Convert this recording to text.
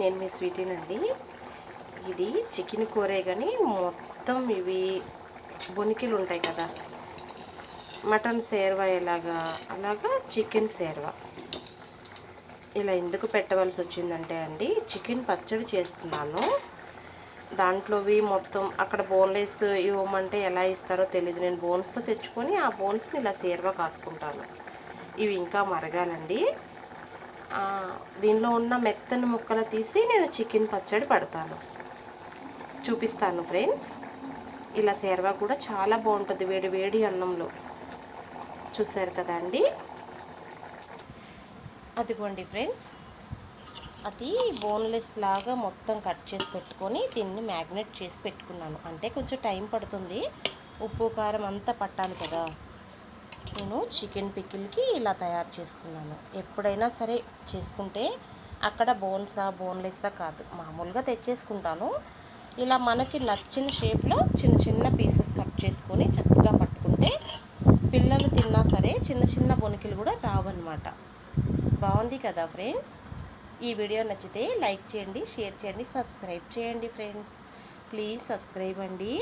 నేను మీ స్వీటీనండి. ఇది చికెన్ కూరే కానీ మొత్తం ఇవి బొనికిలు ఉంటాయి కదా, మటన్ సేర్వా అలాగా చికెన్ సేర్వా ఇలా ఎందుకు పెట్టవలసి వచ్చిందంటే అండి, చికెన్ పచ్చడి చేస్తున్నాను. దాంట్లోవి మొత్తం అక్కడ బోన్లెస్ ఇవ్వమంటే ఎలా ఇస్తారో తెలియదు. నేను బోన్స్తో తెచ్చుకొని ఆ బోన్స్ని ఇలా సేర్వా కాసుకుంటాను. ఇవి ఇంకా మరగాలండి. దీనిలో ఉన్న మెత్తని ముక్కలు తీసి నేను చికెన్ పచ్చడి పడతాను, చూపిస్తాను ఫ్రెండ్స్. ఇలా సేర్వా కూడా చాలా బాగుంటుంది వేడి వేడి అన్నంలో. చూసారు కదా అండి, అదిగోండి ఫ్రెండ్స్, అది బోన్లెస్ లాగా మొత్తం కట్ చేసి పెట్టుకొని దీన్ని మ్యాగ్నెట్ చేసి పెట్టుకున్నాను. అంటే కొంచెం టైం పడుతుంది, ఉప్పు కారం అంతా పట్టాలి కదా. నేను చికెన్ పికిల్కి ఇలా తయారు చేసుకున్నాను. ఎప్పుడైనా సరే చేసుకుంటే అక్కడ బోన్లెస్సా కాదు, మామూలుగా తెచ్చేసుకుంటాను. ఇలా మనకి నచ్చిన షేప్లో చిన్న చిన్న పీసెస్ కట్ చేసుకొని చక్కగా పట్టుకుంటే పిల్లలు తిన్నా సరే చిన్న చిన్న బొనికిలు కూడా రావన్నమాట. బాగుంది కదా ఫ్రెండ్స్. ఈ వీడియో నచ్చితే లైక్ చేయండి, షేర్ చేయండి, సబ్స్క్రైబ్ చేయండి ఫ్రెండ్స్. ప్లీజ్ సబ్స్క్రైబ్ అండి.